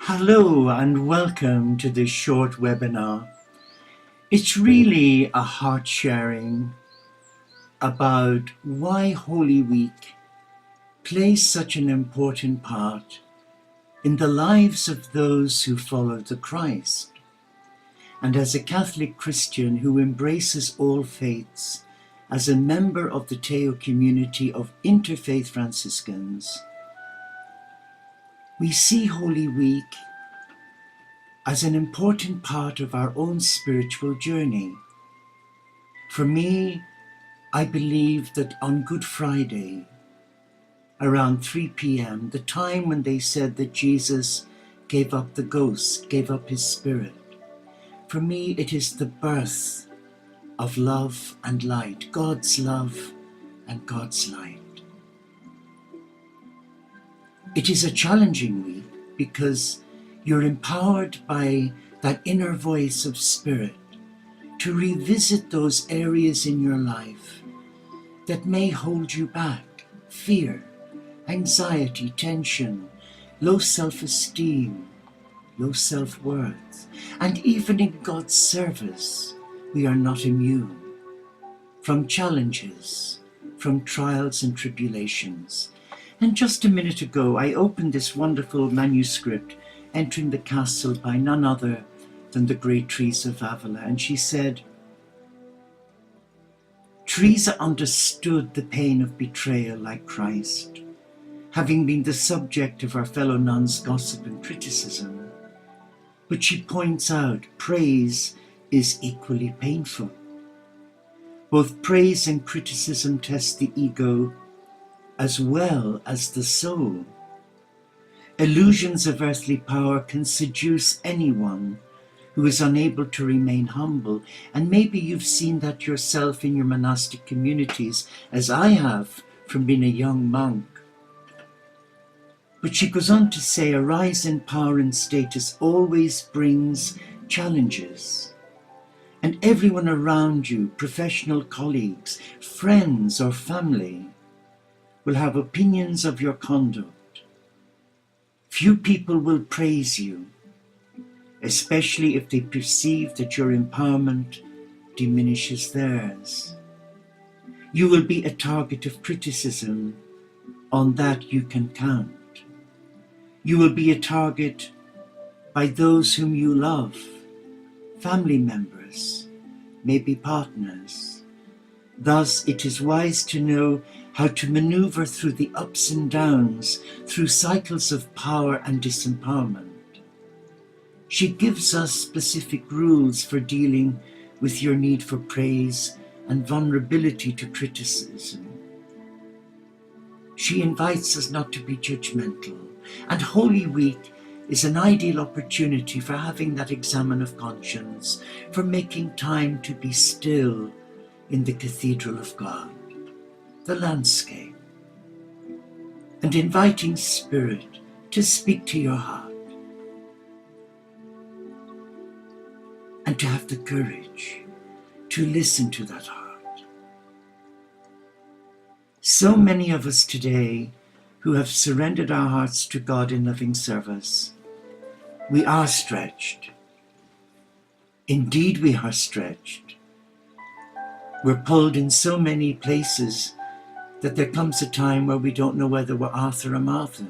Hello and welcome to this short webinar. It's really a heart sharing about why Holy Week plays such an important part in the lives of those who follow the Christ. And as a Catholic Christian who embraces all faiths, as a member of the Teo community of Interfaith Franciscans, we see Holy Week as an important part of our own spiritual journey. For me, I believe that on Good Friday, around 3 p.m., the time when they said that Jesus gave up the ghost, gave up his spirit, for me it is the birth of love and light, God's love and God's light. It is a challenging week because you're empowered by that inner voice of spirit to revisit those areas in your life that may hold you back: fear, anxiety, tension, low self-esteem, low self-worth. And even in God's service, we are not immune from challenges, from trials and tribulations. And just a minute ago, I opened this wonderful manuscript, Entering the Castle, by none other than the great Teresa of Avila. And she said, Teresa understood the pain of betrayal like Christ, having been the subject of her fellow nuns' gossip and criticism. But she points out praise is equally painful. Both praise and criticism test the ego as well as the soul. Illusions of earthly power can seduce anyone who is unable to remain humble. And maybe you've seen that yourself in your monastic communities, as I have from being a young monk. But she goes on to say, a rise in power and status always brings challenges. And everyone around you, professional colleagues, friends or family, will have opinions of your conduct. Few people will praise you, especially if they perceive that your empowerment diminishes theirs. You will be a target of criticism. On that you can count. You will be a target by those whom you love, family members, maybe partners. Thus, it is wise to know how to maneuver through the ups and downs, through cycles of power and disempowerment. She gives us specific rules for dealing with your need for praise and vulnerability to criticism. She invites us not to be judgmental, and Holy Week is an ideal opportunity for having that examen of conscience, for making time to be still in the Cathedral of God, the landscape, and inviting Spirit to speak to your heart, and to have the courage to listen to that heart. So many of us today who have surrendered our hearts to God in loving service, we are stretched. Indeed, we are stretched. We're pulled in so many places that there comes a time where we don't know whether we're Arthur or Martha.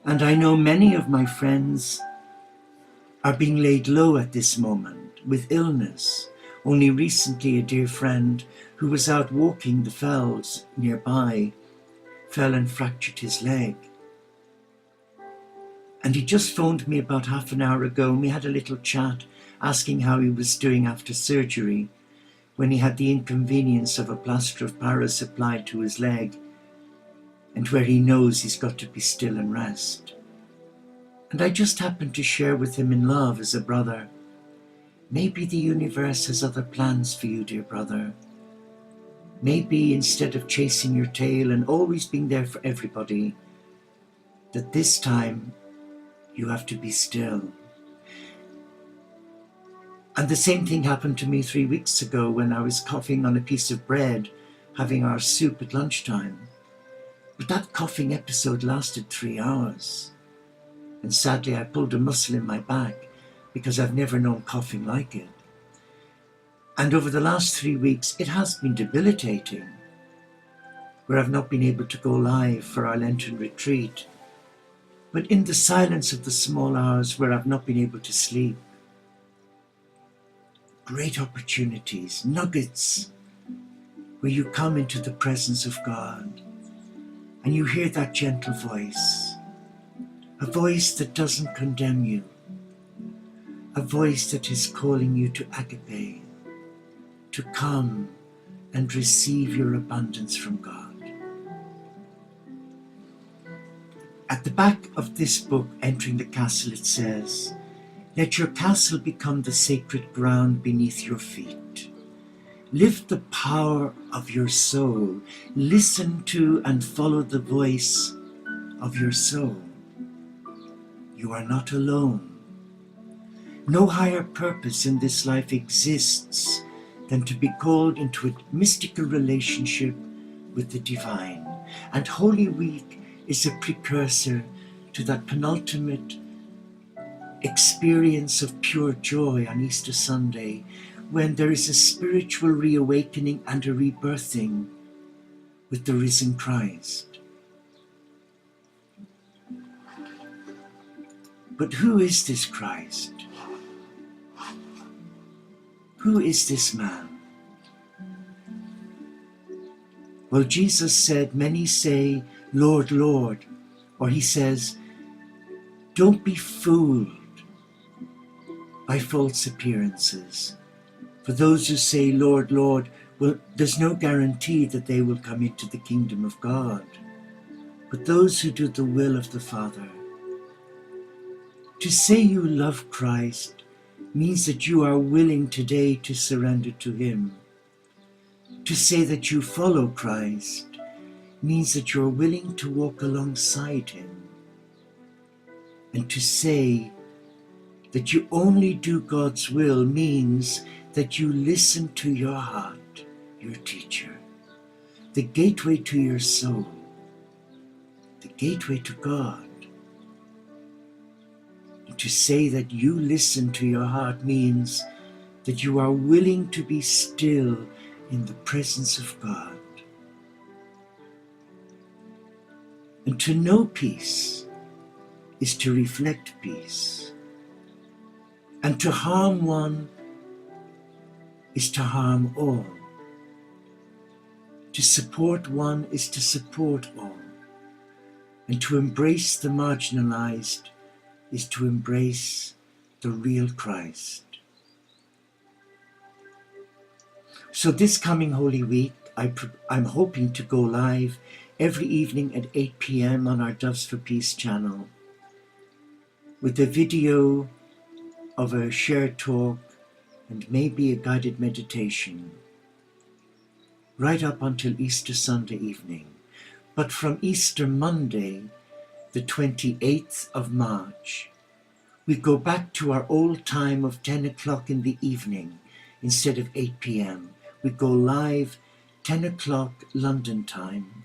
And I know many of my friends are being laid low at this moment with illness. Only recently, a dear friend who was out walking the fells nearby fell and fractured his leg. And he just phoned me about half an hour ago, and we had a little chat asking how he was doing after surgery, when he had the inconvenience of a plaster of Paris applied to his leg, and where he knows he's got to be still and rest. And I just happened to share with him in love as a brother, maybe the universe has other plans for you, dear brother. Maybe instead of chasing your tail and always being there for everybody, that this time you have to be still. And the same thing happened to me 3 weeks ago when I was coughing on a piece of bread, having our soup at lunchtime. But that coughing episode lasted 3 hours. And sadly, I pulled a muscle in my back because I've never known coughing like it. And over the last 3 weeks, it has been debilitating, where I've not been able to go live for our Lenten retreat. But in the silence of the small hours where I've not been able to sleep, great opportunities, nuggets, where you come into the presence of God and you hear that gentle voice, a voice that doesn't condemn you, a voice that is calling you to agape, to come and receive your abundance from God. At the back of this book, Entering the Castle, it says, "Let your castle become the sacred ground beneath your feet. Lift the power of your soul. Listen to and follow the voice of your soul. You are not alone. No higher purpose in this life exists than to be called into a mystical relationship with the divine. And Holy Week is a precursor to that penultimate experience of pure joy on Easter Sunday, when there is a spiritual reawakening and a rebirthing with the risen Christ." But who is this Christ? Who is this man? Well, Jesus said, "Many say, 'Lord, Lord,'" or he says, "Don't be fooled by false appearances. For those who say, 'Lord, Lord,' well, there's no guarantee that they will come into the kingdom of God. But those who do the will of the Father." To say you love Christ means that you are willing today to surrender to him. To say that you follow Christ means that you're willing to walk alongside him. And to say that you only do God's will means that you listen to your heart, your teacher, the gateway to your soul, the gateway to God. And to say that you listen to your heart means that you are willing to be still in the presence of God. And to know peace is to reflect peace. And to harm one is to harm all. To support one is to support all. And to embrace the marginalized is to embrace the real Christ. So this coming Holy Week, I'm hoping to go live every evening at 8 p.m. on our Doves for Peace channel with a video of a shared talk and maybe a guided meditation, right up until Easter Sunday evening. But from Easter Monday, the 28th of March, we go back to our old time of 10 o'clock in the evening instead of 8 p.m. We go live 10 o'clock London time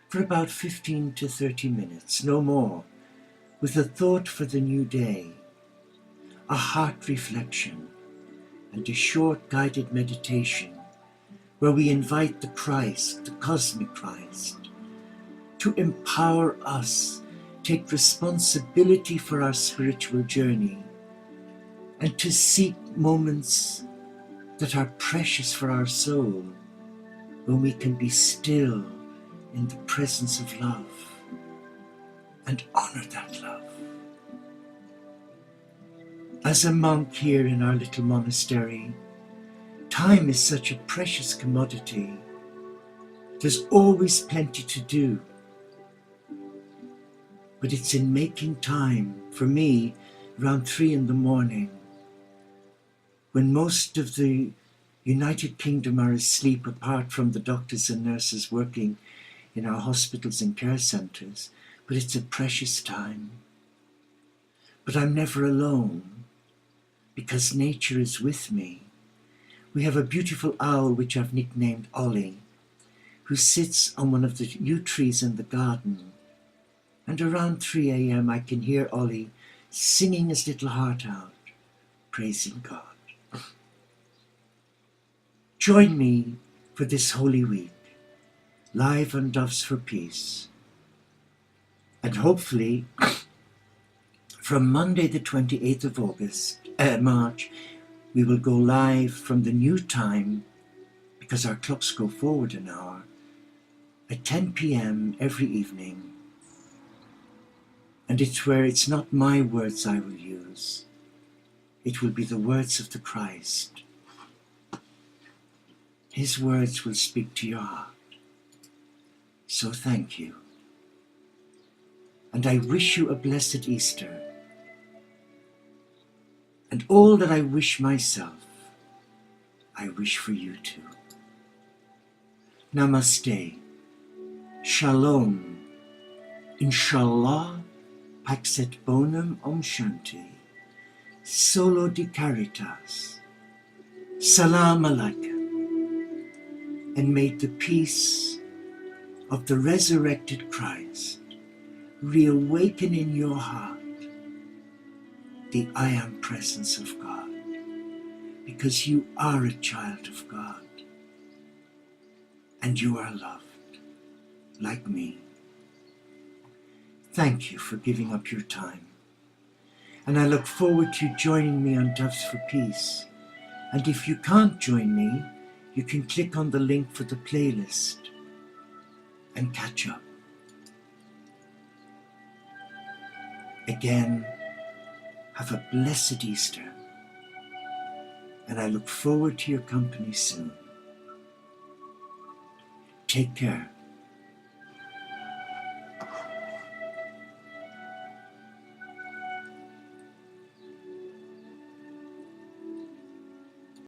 for about 15 to 30 minutes, no more, with a thought for the new day, a heart reflection, and a short guided meditation where we invite the Christ, the cosmic Christ, to empower us, take responsibility for our spiritual journey, and to seek moments that are precious for our soul, when we can be still in the presence of love and honor that love. As a monk here in our little monastery, time is such a precious commodity. There's always plenty to do. But it's in making time, for me, around 3 in the morning, when most of the United Kingdom are asleep apart from the doctors and nurses working in our hospitals and care centres, but it's a precious time. But I'm never alone, because nature is with me. We have a beautiful owl which I've nicknamed Ollie, who sits on one of the yew trees in the garden And around 3 a.m. I can hear Ollie singing his little heart out, praising God. Join me for this Holy Week, live on Doves for Peace. And hopefully, from Monday the 28th of March, we will go live from the new time, because our clocks go forward an hour, at 10 p.m. every evening. And it's where it's not my words I will use. It will be the words of the Christ. His words will speak to your heart. So thank you. And I wish you a blessed Easter. And all that I wish myself, I wish for you too. Namaste. Shalom. Inshallah, pax et bonum OmShanti. Solo di caritas. Salam alaikum. And may the peace of the resurrected Christ reawaken in your heart the I am presence of God, because you are a child of God and you are loved like me. Thank you for giving up your time, and I look forward to you joining me on Doves for Peace. And if you can't join me, you can click on the link for the playlist and catch up. Again, have a blessed Easter, and I look forward to your company soon. Take care.